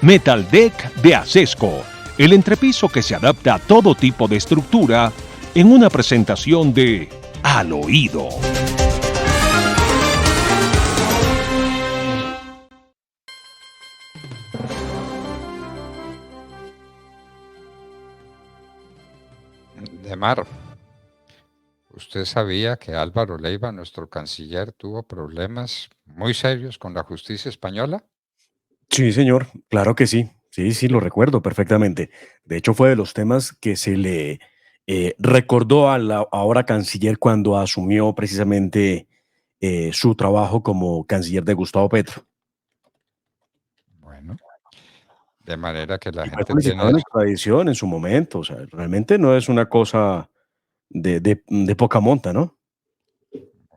Metal Deck de Acesco, el entrepiso que se adapta a todo tipo de estructura en una presentación de Al Oído. Demar, ¿usted sabía que Álvaro Leiva, nuestro canciller, tuvo problemas muy serios con la justicia española? Sí, señor, claro que sí. Sí, sí, lo recuerdo perfectamente. De hecho, fue de los temas que se le recordó a la ahora canciller cuando asumió precisamente su trabajo como canciller de Gustavo Petro. Bueno, de manera que la Y fue gente solicitado tiene en eso. extradición en su momento. O sea, realmente no es una cosa de poca monta, ¿no?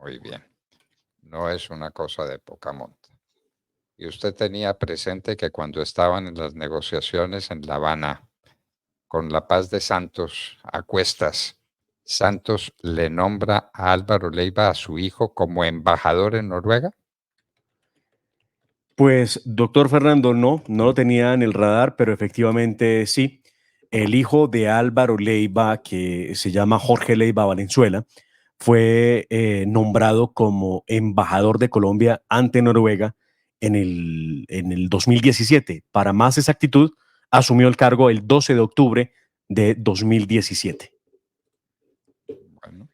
Muy bien, no es una cosa de poca monta. Y usted tenía presente que cuando estaban en las negociaciones en La Habana con la paz de Santos a cuestas, Santos le nombra a Álvaro Leiva, a su hijo, como embajador en Noruega. Pues, doctor Fernando, no lo tenía en el radar, pero efectivamente sí. El hijo de Álvaro Leiva, que se llama Jorge Leiva Valenzuela, fue nombrado como embajador de Colombia ante Noruega en el 2017. Para más exactitud, asumió el cargo el 12 de octubre de 2017. Bueno,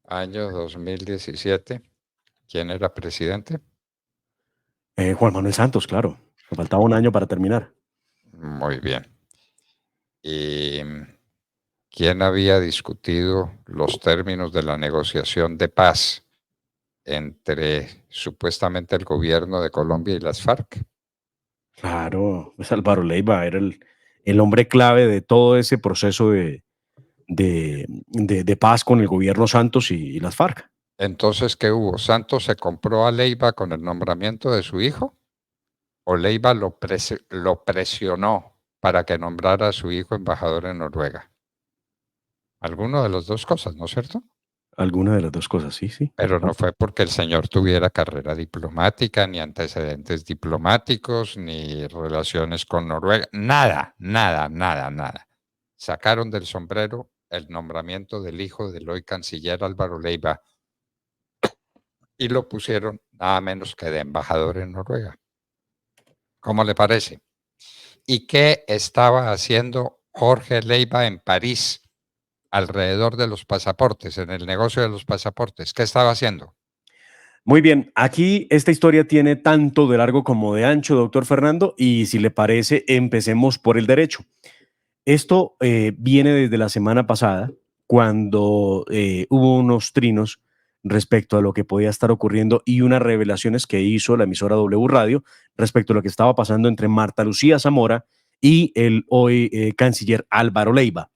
año 2017. ¿Quién era presidente? Juan Manuel Santos, claro. Me faltaba un año para terminar. Muy bien. ¿Y quién había discutido los términos de la negociación de paz entre supuestamente el gobierno de Colombia y las FARC? Claro, pues Álvaro Leiva era el hombre clave de todo ese proceso de paz con el gobierno Santos y las FARC. Entonces, ¿qué hubo? ¿Santos se compró a Leiva con el nombramiento de su hijo? ¿O Leiva lo presionó para que nombrara a su hijo embajador en Noruega? Alguno de las dos cosas, ¿no es cierto? Alguna de las dos cosas, sí, sí, por Pero no supuesto. fue porque el señor tuviera carrera diplomática, ni antecedentes diplomáticos, ni relaciones con Noruega, nada, nada, nada, nada. Sacaron del sombrero el nombramiento del hijo del hoy canciller Álvaro Leiva y lo pusieron nada menos que de embajador en Noruega. ¿Cómo le parece? ¿Y qué estaba haciendo Jorge Leiva en París alrededor de los pasaportes, en el negocio de los pasaportes? ¿Qué estaba haciendo? Muy bien, aquí esta historia tiene tanto de largo como de ancho, doctor Fernando, y si le parece, empecemos por el derecho. Esto viene desde la semana pasada, cuando hubo unos trinos respecto a lo que podía estar ocurriendo y unas revelaciones que hizo la emisora W Radio respecto a lo que estaba pasando entre Marta Lucía Zamora y el hoy canciller Álvaro Leiva.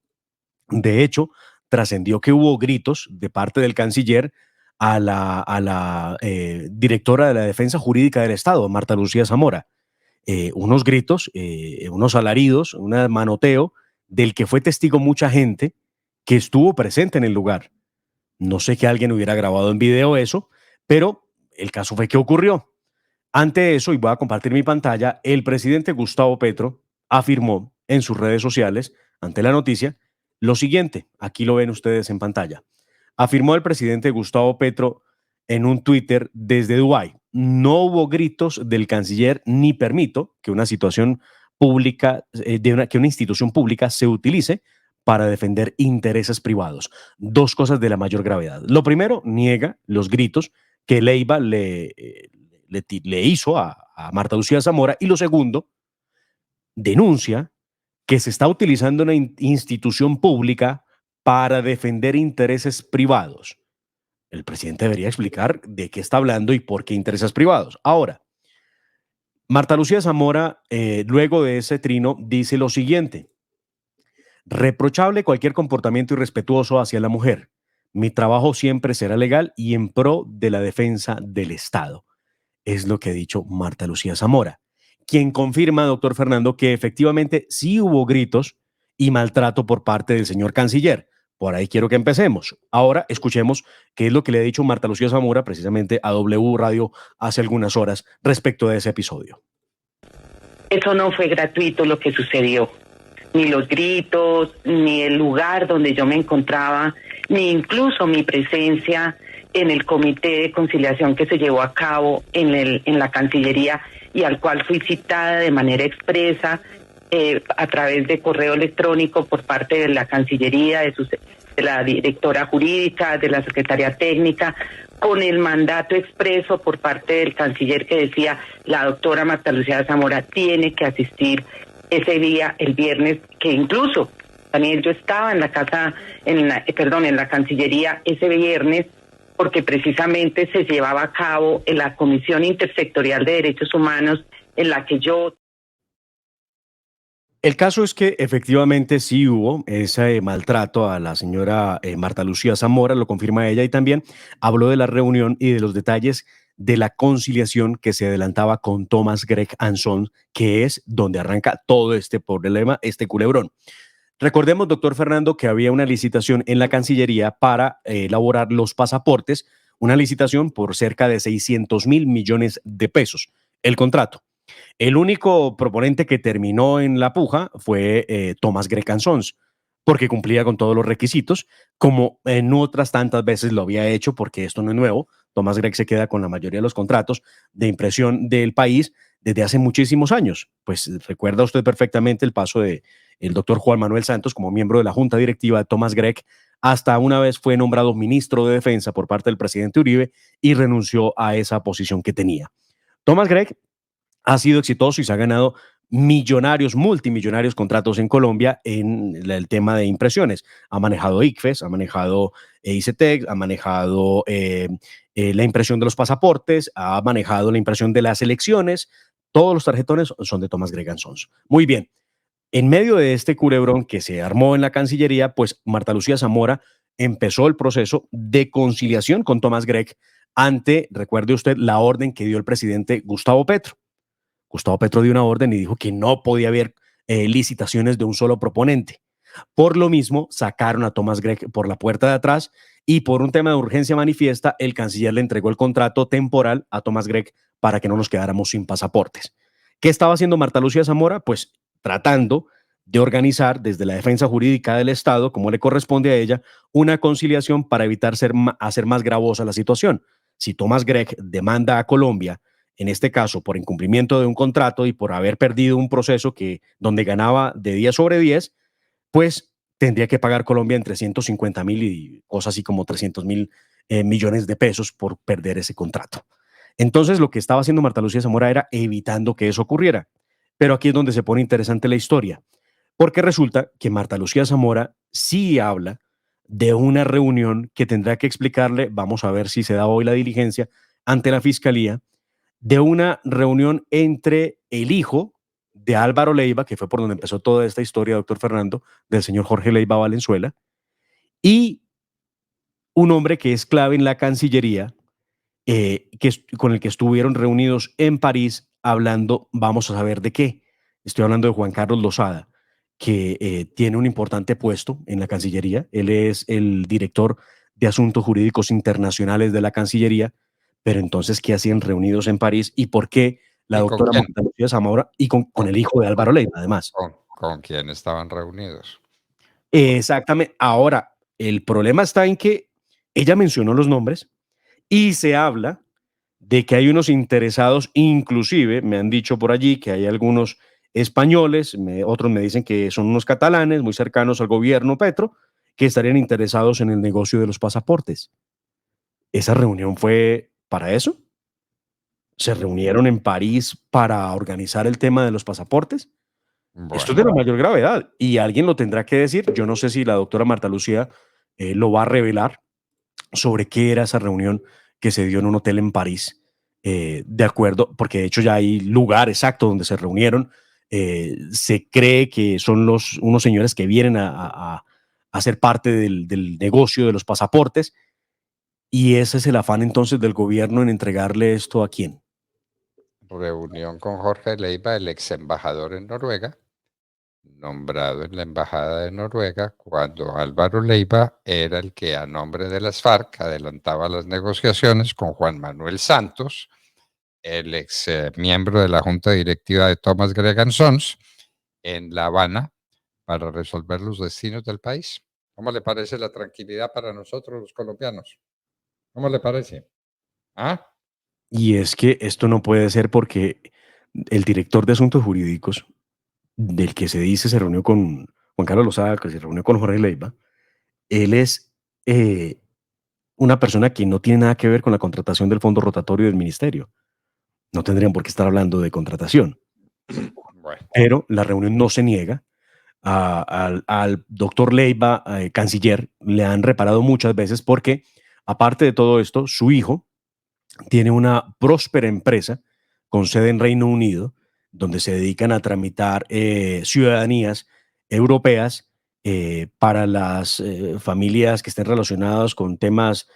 De hecho, trascendió que hubo gritos de parte del canciller a la directora de la Defensa Jurídica del Estado, Marta Lucía Zamora. Unos gritos, unos alaridos, un manoteo del que fue testigo mucha gente que estuvo presente en el lugar. No sé que alguien hubiera grabado en video eso, pero el caso fue que ocurrió. Ante eso, y voy a compartir mi pantalla, el presidente Gustavo Petro afirmó en sus redes sociales, ante la noticia, lo siguiente. Aquí lo ven ustedes en pantalla. Afirmó el presidente Gustavo Petro en un Twitter desde Dubái: no hubo gritos del canciller ni permito que una situación pública, que una institución pública se utilice para defender intereses privados. Dos cosas de la mayor gravedad. Lo primero, niega los gritos que Leiva le hizo a Marta Lucía Zamora. Y lo segundo, denuncia que se está utilizando una institución pública para defender intereses privados. El presidente debería explicar de qué está hablando y por qué intereses privados. Ahora, Marta Lucía Zamora, luego de ese trino, dice lo siguiente: reprochable cualquier comportamiento irrespetuoso hacia la mujer. Mi trabajo siempre será legal y en pro de la defensa del Estado. Es lo que ha dicho Marta Lucía Zamora, quien confirma, doctor Fernando, que efectivamente sí hubo gritos y maltrato por parte del señor canciller. Por ahí quiero que empecemos. Ahora escuchemos qué es lo que le ha dicho Marta Lucía Zamora precisamente a W Radio hace algunas horas respecto de ese episodio. Eso no fue gratuito lo que sucedió. Ni los gritos, ni el lugar donde yo me encontraba, ni incluso mi presencia en el comité de conciliación que se llevó a cabo en la Cancillería y al cual fui citada de manera expresa a través de correo electrónico por parte de la Cancillería, de la directora jurídica, de la secretaria técnica, con el mandato expreso por parte del canciller que decía la doctora Marta Lucía Zamora tiene que asistir ese día, el viernes, que incluso también yo estaba en la en la Cancillería ese viernes, porque precisamente se llevaba a cabo en la Comisión Intersectorial de Derechos Humanos, en la que yo... El caso es que efectivamente sí hubo ese maltrato a la señora Marta Lucía Zamora, lo confirma ella, y también habló de la reunión y de los detalles de la conciliación que se adelantaba con Thomas Greg Anson, que es donde arranca todo este problema, este culebrón. Recordemos, doctor Fernando, que había una licitación en la Cancillería para elaborar los pasaportes, una licitación por cerca de 600.000 millones de pesos, el contrato. El único proponente que terminó en la puja fue Thomas Greg Sons, porque cumplía con todos los requisitos, como en otras tantas veces lo había hecho, porque esto no es nuevo. Thomas Greg se queda con la mayoría de los contratos de impresión del país desde hace muchísimos años. Pues recuerda usted perfectamente el paso de el doctor Juan Manuel Santos como miembro de la junta directiva de Thomas Greg, hasta una vez fue nombrado ministro de Defensa por parte del presidente Uribe y renunció a esa posición que tenía. Thomas Greg ha sido exitoso y se ha ganado millonarios, multimillonarios contratos en Colombia en el tema de impresiones. Ha manejado ICFES, ha manejado ICETEX, ha manejado la impresión de los pasaportes, ha manejado la impresión de las elecciones. Todos los tarjetones son de Thomas Greg Sons. Muy bien. En medio de este culebrón que se armó en la Cancillería, pues Marta Lucía Zamora empezó el proceso de conciliación con Thomas Greg ante, recuerde usted, la orden que dio el presidente Gustavo Petro. Gustavo Petro dio una orden y dijo que no podía haber licitaciones de un solo proponente. Por lo mismo, sacaron a Thomas Greg por la puerta de atrás y por un tema de urgencia manifiesta, el canciller le entregó el contrato temporal a Thomas Greg para que no nos quedáramos sin pasaportes. ¿Qué estaba haciendo Marta Lucía Zamora? Pues tratando de organizar desde la defensa jurídica del Estado, como le corresponde a ella, una conciliación para evitar hacer más gravosa la situación. Si Thomas Greg demanda a Colombia, en este caso por incumplimiento de un contrato y por haber perdido un proceso donde ganaba de 10 sobre 10, pues tendría que pagar Colombia entre 150.000 y cosas así como 300.000 millones de pesos por perder ese contrato. Entonces, lo que estaba haciendo Marta Lucía Zamora era evitando que eso ocurriera. Pero aquí es donde se pone interesante la historia, porque resulta que Marta Lucía Zamora sí habla de una reunión que tendrá que explicarle, vamos a ver si se da hoy la diligencia ante la Fiscalía, de una reunión entre el hijo de Álvaro Leiva, que fue por donde empezó toda esta historia, doctor Fernando, del señor Jorge Leiva Valenzuela, y un hombre que es clave en la Cancillería, con el que estuvieron reunidos en París hablando, vamos a saber de qué. Estoy hablando de Juan Carlos Lozada, que tiene un importante puesto en la Cancillería. Él es el director de Asuntos Jurídicos Internacionales de la Cancillería, pero entonces, ¿qué hacían reunidos en París y por qué la doctora Marta Lucía Zamora y con el hijo de Álvaro Leiva, además? ¿Con quién estaban reunidos? Exactamente. Ahora, el problema está en que ella mencionó los nombres y se habla de que hay unos interesados, inclusive me han dicho por allí que hay algunos españoles, otros me dicen que son unos catalanes muy cercanos al gobierno Petro, que estarían interesados en el negocio de los pasaportes. ¿Esa reunión fue para eso? ¿Se reunieron en París para organizar el tema de los pasaportes? Bueno, esto es de la mayor gravedad y alguien lo tendrá que decir. Yo no sé si la doctora Marta Lucía lo va a revelar sobre qué era esa reunión que se dio en un hotel en París, de acuerdo, porque de hecho ya hay lugar exacto donde se reunieron. Se cree que son unos señores que vienen a ser parte del negocio de los pasaportes y ese es el afán entonces del gobierno en entregarle esto a quién. reunión con Jorge Leiva, el ex embajador en Noruega, nombrado en la embajada de Noruega cuando Álvaro Leiva era el que a nombre de las FARC adelantaba las negociaciones con Juan Manuel Santos, el ex miembro de la junta directiva de Thomas Gregan Sons, en La Habana para resolver los destinos del país. ¿Cómo le parece la tranquilidad para nosotros los colombianos? ¿Cómo le parece? ¿Ah? Y es que esto no puede ser porque el director de Asuntos Jurídicos, del que se dice se reunió con Juan Carlos Lozada, que se reunió con Jorge Leiva, él es una persona que no tiene nada que ver con la contratación del fondo rotatorio del ministerio. No tendrían por qué estar hablando de contratación. Bueno, Pero la reunión no se niega. Al doctor Leiva, canciller, le han reparado muchas veces porque, aparte de todo esto, su hijo tiene una próspera empresa con sede en Reino Unido, donde se dedican a tramitar ciudadanías europeas para las familias que estén relacionadas con temas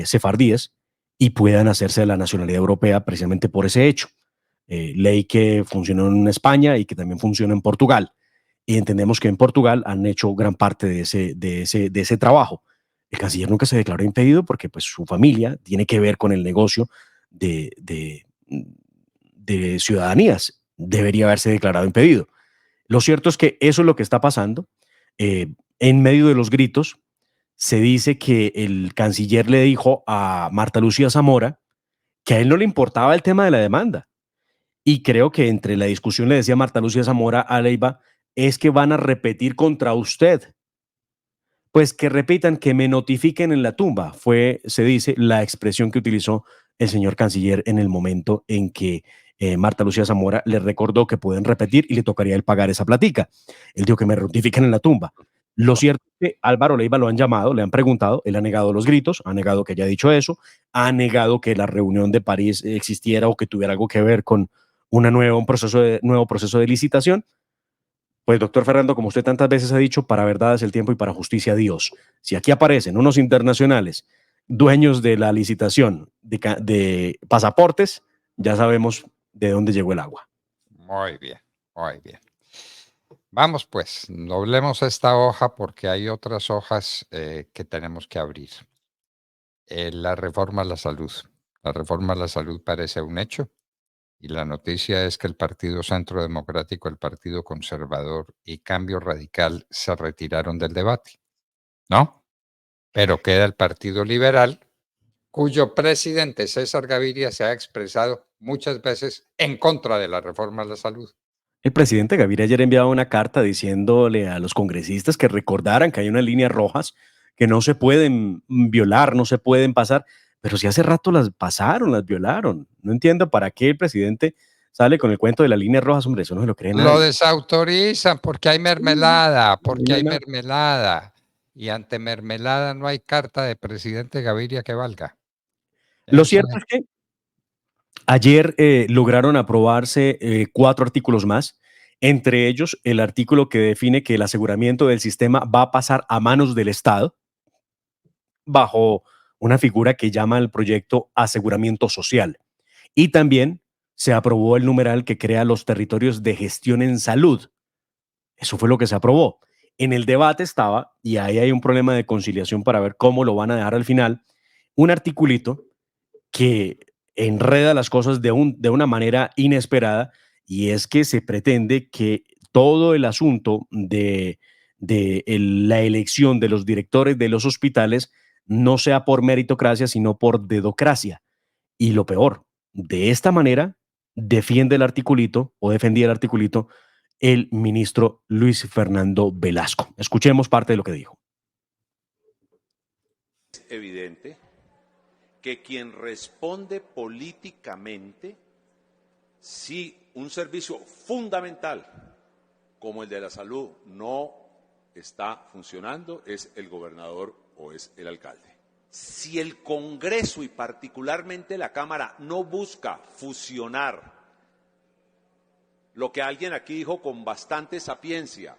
sefardíes y puedan hacerse de la nacionalidad europea precisamente por ese hecho. Ley que funcionó en España y que también funciona en Portugal. Y entendemos que en Portugal han hecho gran parte de ese trabajo. El canciller nunca se declaró impedido porque pues, su familia tiene que ver con el negocio de, de, de ciudadanías. Debería haberse declarado impedido. Lo cierto es que eso es lo que está pasando. En medio de los gritos, se dice que el canciller le dijo a Marta Lucía Zamora que a él no le importaba el tema de la demanda. Y creo que entre la discusión le decía Marta Lucía Zamora a Leiva, es que van a repetir contra usted. Pues que repitan, que me notifiquen en la tumba, fue, se dice, la expresión que utilizó el señor canciller en el momento en que Marta Lucía Zamora le recordó que pueden repetir y le tocaría él pagar esa platica. Él dijo que me notifiquen en la tumba. Lo cierto es que Álvaro Leiva lo han llamado, le han preguntado, él ha negado los gritos, ha negado que haya dicho eso, ha negado que la reunión de París existiera o que tuviera algo que ver con un nuevo proceso de licitación. Pues, doctor Fernando, como usted tantas veces ha dicho, para verdad es el tiempo y para justicia Dios. Si aquí aparecen unos internacionales dueños de la licitación de pasaportes, ya sabemos de dónde llegó el agua. muy bien, muy bien. Vamos pues, doblemos esta hoja porque hay otras hojas que tenemos que abrir. La reforma a la salud. La reforma a la salud parece un hecho. Y la noticia es que el Partido Centro Democrático, el Partido Conservador y Cambio Radical se retiraron del debate, ¿no? Pero queda el Partido Liberal, cuyo presidente César Gaviria se ha expresado muchas veces en contra de la reforma a la salud. El presidente Gaviria ayer enviaba una carta diciéndole a los congresistas que recordaran que hay unas líneas rojas que no se pueden violar, no se pueden pasar, pero si hace rato las pasaron, las violaron. No entiendo para qué el presidente sale con el cuento de las líneas rojas, hombre, eso no se lo cree Lo nadie. desautorizan porque hay mermelada, porque hay Mermelada. mermelada. Y ante mermelada no hay carta de presidente Gaviria que valga. Lo Eso cierto es que ayer lograron aprobarse 4 artículos más, entre ellos el artículo que define que el aseguramiento del sistema va a pasar a manos del Estado bajo una figura que llama el proyecto aseguramiento social. Y también se aprobó el numeral que crea los territorios de gestión en salud. Eso fue lo que se aprobó. En el debate estaba, y ahí hay un problema de conciliación para ver cómo lo van a dejar al final, un articulito que enreda las cosas de una manera inesperada, y es que se pretende que todo el asunto de la elección de los directores de los hospitales no sea por meritocracia, sino por dedocracia. Y lo peor, de esta manera defiende el articulito o defendía el articulito el ministro Luis Fernando Velasco. Escuchemos parte de lo que dijo. Es evidente que quien responde políticamente, si un servicio fundamental como el de la salud no está funcionando, es el gobernador o es el alcalde. Si el Congreso y particularmente la Cámara no busca fusionar lo que alguien aquí dijo con bastante sapiencia,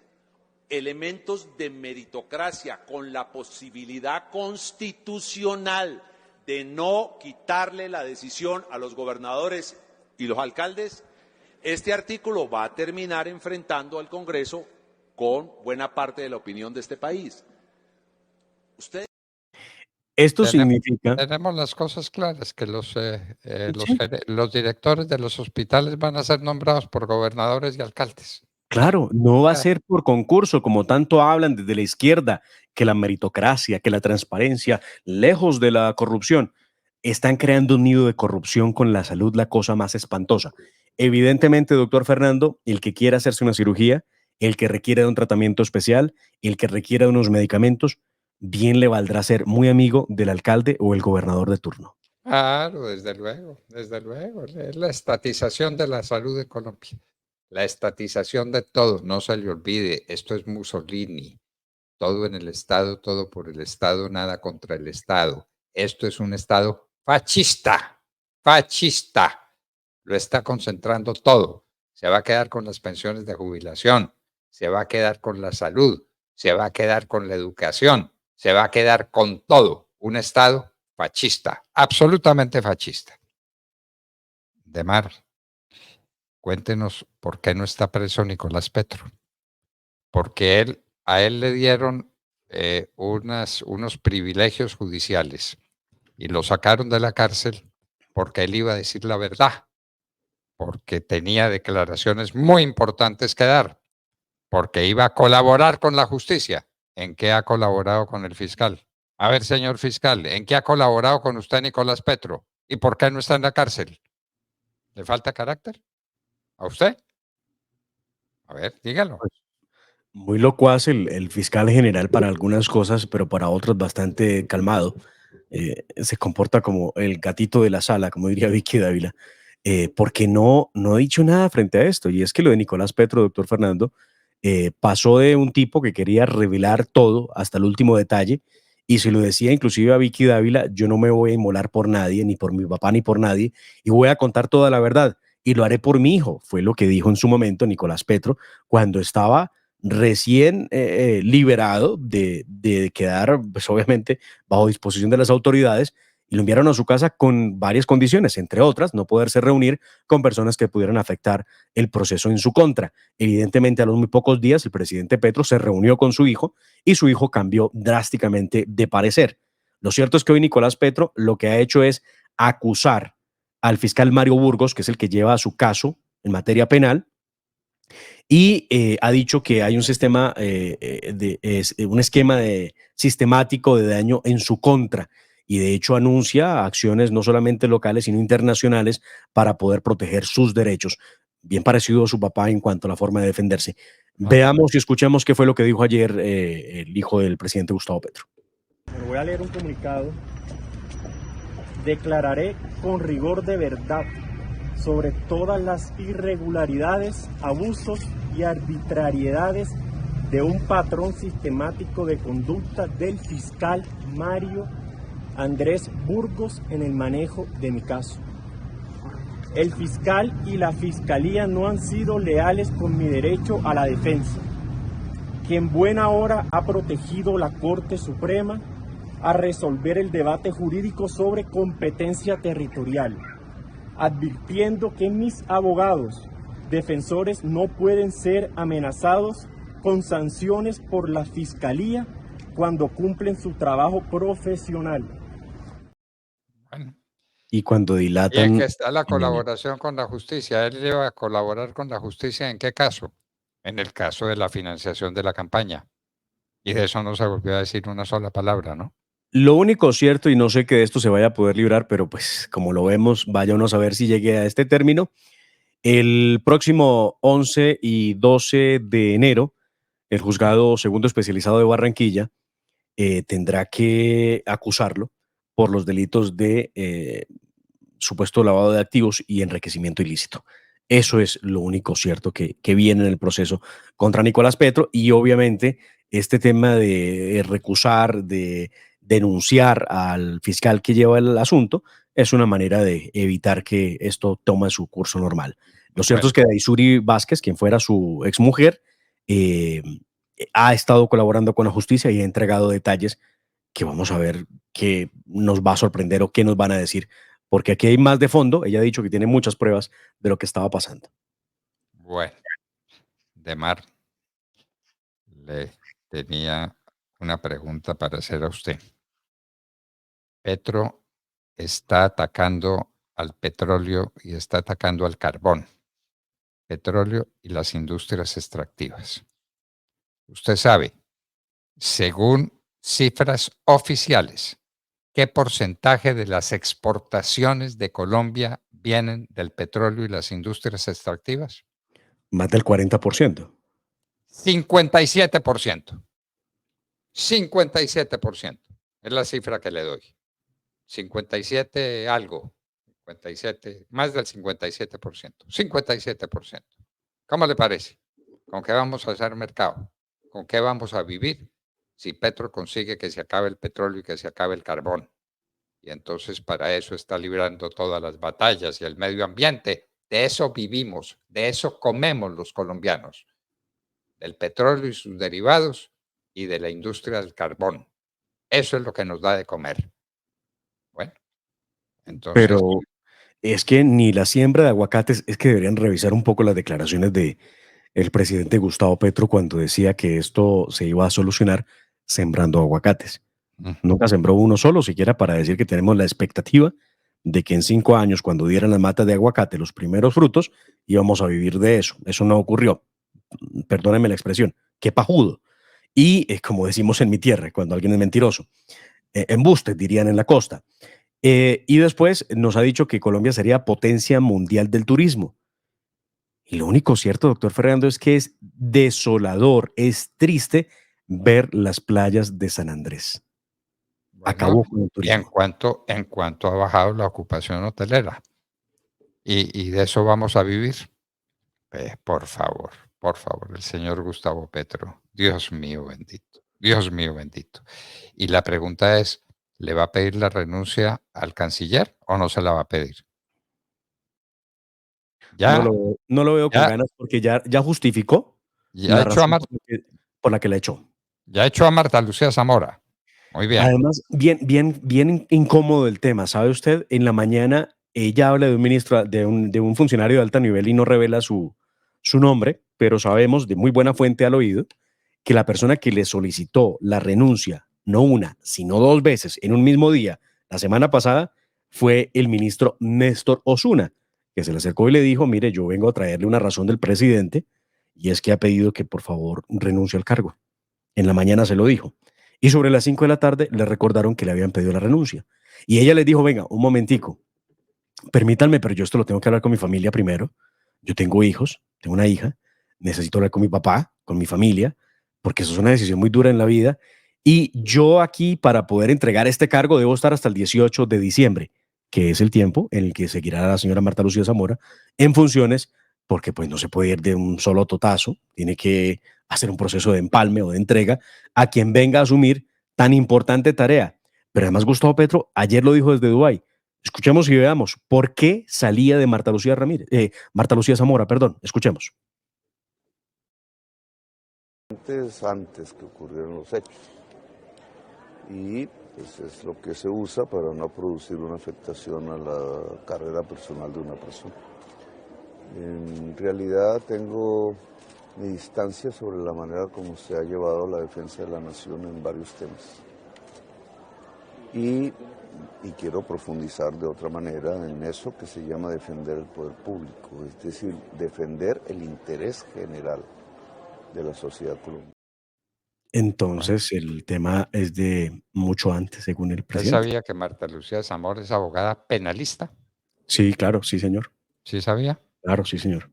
elementos de meritocracia con la posibilidad constitucional de no quitarle la decisión a los gobernadores y los alcaldes, este artículo va a terminar enfrentando al Congreso con buena parte de la opinión de este país. Usted Esto Tenemos, significa, tenemos las cosas claras, que sí, los directores de los hospitales van a ser nombrados por gobernadores y alcaldes. claro, no va a Ah, ser por concurso, como tanto hablan desde la izquierda, que la meritocracia, que la transparencia, lejos de la corrupción, están creando un nido de corrupción con la salud, la cosa más espantosa. Evidentemente, doctor Fernando, el que quiera hacerse una cirugía, el que requiere de un tratamiento especial, el que requiere de unos medicamentos, bien le valdrá ser muy amigo del alcalde o el gobernador de turno. claro, desde luego. Es la estatización de la salud de Colombia. La estatización de todo, no se le olvide, esto es Mussolini. Todo en el Estado, todo por el Estado, nada contra el Estado. Esto es un Estado fascista, fascista. Lo está concentrando todo. Se va a quedar con las pensiones de jubilación, se va a quedar con la salud, se va a quedar con la educación, se va a quedar con todo. Un Estado fascista, absolutamente fascista. Demar, cuéntenos por qué no está preso Nicolás Petro. Porque a él le dieron unos privilegios judiciales y lo sacaron de la cárcel porque él iba a decir la verdad, porque tenía declaraciones muy importantes que dar, porque iba a colaborar con la justicia. ¿En qué ha colaborado con el fiscal? A ver, señor fiscal, ¿en qué ha colaborado con usted, Nicolás Petro? ¿Y por qué no está en la cárcel? ¿Le falta carácter? ¿A usted? A ver, dígalo. Muy locuaz el fiscal general para algunas cosas, pero para otras bastante calmado. Se comporta como el gatito de la sala, como diría Vicky Dávila, porque no ha dicho nada frente a esto. Y es que lo de Nicolás Petro, doctor Fernando, pasó de un tipo que quería revelar todo hasta el último detalle, y se lo decía inclusive a Vicky Dávila, yo no me voy a inmolar por nadie, ni por mi papá, ni por nadie, y voy a contar toda la verdad, y lo haré por mi hijo, fue lo que dijo en su momento Nicolás Petro, cuando estaba recién liberado de quedar, pues obviamente, bajo disposición de las autoridades, y lo enviaron a su casa con varias condiciones, entre otras, no poderse reunir con personas que pudieran afectar el proceso en su contra. Evidentemente, a los muy pocos días, el presidente Petro se reunió con su hijo y su hijo cambió drásticamente de parecer. Lo cierto es que hoy Nicolás Petro lo que ha hecho es acusar al fiscal Mario Burgos, que es el que lleva su caso en materia penal, y ha dicho que hay un sistema, un esquema sistemático de daño en su contra. Y de hecho anuncia acciones no solamente locales, sino internacionales para poder proteger sus derechos. Bien parecido a su papá en cuanto a la forma de defenderse. Ah, Veamos y escuchemos qué fue lo que dijo ayer el hijo del presidente Gustavo Petro. Bueno, voy a leer un comunicado. Declararé con rigor de verdad sobre todas las irregularidades, abusos y arbitrariedades de un patrón sistemático de conducta del fiscal Mario Andrés Burgos en el manejo de mi caso. El fiscal y la fiscalía no han sido leales con mi derecho a la defensa, que en buena hora ha protegido la Corte Suprema a resolver el debate jurídico sobre competencia territorial, advirtiendo que mis abogados defensores no pueden ser amenazados con sanciones por la Fiscalía cuando cumplen su trabajo profesional. bueno. Y cuando ¿Y en qué dilatan está la en el colaboración con la justicia? ¿Él iba a colaborar con la justicia en qué caso? En el caso de la financiación de la campaña. Y de eso no se volvió a decir una sola palabra, ¿no? Lo único cierto, y no sé que de esto se vaya a poder librar, pero pues como lo vemos, vaya uno a saber si llegue a este término. El próximo 11 y 12 de enero, el juzgado segundo especializado de Barranquilla tendrá que acusarlo por los delitos de supuesto lavado de activos y enriquecimiento ilícito. Eso es lo único cierto que viene en el proceso contra Nicolás Petro y obviamente este tema de recusar, de denunciar al fiscal que lleva el asunto es una manera de evitar que esto tome su curso normal. Lo cierto es Bueno, que Daisuri Vázquez, quien fuera su exmujer, eh, ha estado colaborando con la justicia y ha entregado detalles que vamos a ver qué nos va a sorprender o qué nos van a decir, porque aquí hay más de fondo. Ella ha dicho que tiene muchas pruebas de lo que estaba pasando. bueno, Demar, le tenía una pregunta para hacer a usted. Petro está atacando al petróleo y está atacando al carbón, petróleo y las industrias extractivas. Usted sabe, según cifras oficiales, ¿qué porcentaje de las exportaciones de Colombia vienen del petróleo y las industrias extractivas? Más del 40%. 57%. 57% es la cifra que le doy. 57 algo. 57, más del 57%. 57%. ¿Cómo le parece? ¿Con qué vamos a hacer mercado? ¿Con qué vamos a vivir? Si Petro consigue que se acabe el petróleo y que se acabe el carbón. Y entonces para eso está librando todas las batallas y el medio ambiente. De eso vivimos, de eso comemos los colombianos. Del petróleo y sus derivados y de la industria del carbón. Eso es lo que nos da de comer. Bueno, entonces, Pero es que ni la siembra de aguacates, es que deberían revisar un poco las declaraciones de el presidente Gustavo Petro cuando decía que esto se iba a solucionar sembrando aguacates. Nunca sembró uno solo, siquiera para decir que tenemos la expectativa de que en 5 años, cuando dieran las matas de aguacate los primeros frutos, íbamos a vivir de eso. Eso no ocurrió. Perdónenme la expresión. Qué pajudo. Y como decimos en mi tierra, cuando alguien es mentiroso, embuste, dirían en la costa. Y después nos ha dicho que Colombia sería potencia mundial del turismo. Y lo único cierto, doctor Fernando, es que es desolador, es triste ver las playas de San Andrés. bueno, Acabó con el y en turismo. cuanto ha bajado la ocupación hotelera. Y de eso vamos a vivir. Por favor, el señor Gustavo Petro. Dios mío bendito. Dios mío bendito. Y la pregunta es, ¿le va a pedir la renuncia al canciller o no se la va a pedir? Ya, No lo veo con ya, ganas porque ya justificó ya la echó a razón Marta, por la que la echó. ya echó a Marta Lucía Zamora. Muy bien. Además, bien incómodo el tema. ¿Sabe usted? En la mañana ella habla de un ministro, de un funcionario de alto nivel y no revela su nombre, pero sabemos de muy buena fuente al oído que la persona que le solicitó la renuncia, no una, sino 2 veces en un mismo día, la semana pasada, fue el ministro Néstor Osuna, que se le acercó y le dijo, mire, yo vengo a traerle una razón del presidente y es que ha pedido que por favor renuncie al cargo. En la mañana se lo dijo. Y sobre las 5 de la tarde le recordaron que le habían pedido la renuncia. Y ella les dijo, venga, un momentico, permítanme, pero yo esto lo tengo que hablar con mi familia primero. Yo tengo hijos, tengo una hija, necesito hablar con mi papá, con mi familia, porque eso es una decisión muy dura en la vida. Y yo aquí, para poder entregar este cargo, debo estar hasta el 18 de diciembre, que es el tiempo en el que seguirá la señora Marta Lucía Zamora en funciones, porque pues no se puede ir de un solo totazo, tiene que hacer un proceso de empalme o de entrega a quien venga a asumir tan importante tarea. Pero además Gustavo Petro ayer lo dijo desde Dubái. Escuchemos y veamos por qué salía de Marta Lucía Marta Lucía Zamora, perdón. Escuchemos. Antes que ocurrieron los hechos. Y pues es lo que se usa para no producir una afectación a la carrera personal de una persona. En realidad tengo mi distancia sobre la manera como se ha llevado la defensa de la nación en varios temas. Y quiero profundizar de otra manera en eso que se llama defender el poder público, es decir, defender el interés general de la sociedad colombiana. Entonces, el tema es de mucho antes, según el ¿Usted presidente. sabía que Marta Lucía Zamora es abogada penalista? Sí, claro, sí, señor. ¿Sí sabía? Claro, sí, señor.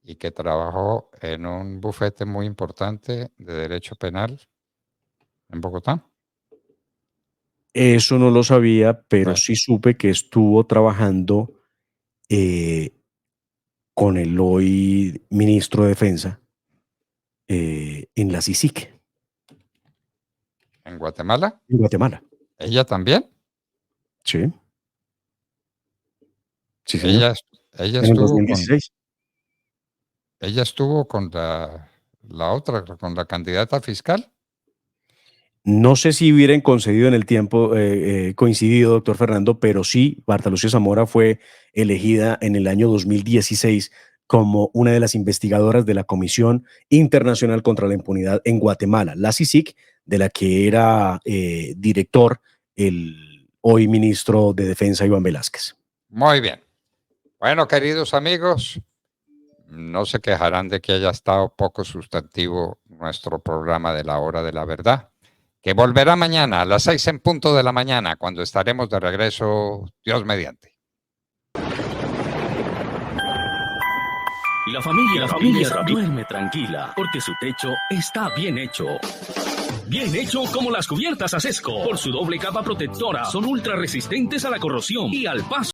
Y que trabajó en un bufete muy importante de derecho penal en Bogotá. Eso no lo sabía, pero Bueno, sí supe que estuvo trabajando con el hoy ministro de Defensa en la CICIC, en Guatemala, en Guatemala. ella también. Sí, sí, señor. Ella, ella En el estuvo con, 2016. ella estuvo con la otra, con la candidata fiscal. No sé si hubieran concedido en el tiempo, coincidido, doctor Fernando, pero sí, Marta Lucía Zamora fue elegida en el año 2016 como una de las investigadoras de la Comisión Internacional contra la Impunidad en Guatemala, la CICIG, de la que era director el hoy ministro de Defensa Iván Velázquez. Muy bien. Bueno, queridos amigos, no se quejarán de que haya estado poco sustantivo nuestro programa de la Hora de la Verdad, que volverá mañana a las 6 en punto de la mañana, cuando estaremos de regreso, Dios mediante. La familia duerme tranquila porque su techo está bien hecho. Bien hecho como las cubiertas Asesco. Por su doble capa protectora, son ultra resistentes a la corrosión y al paso.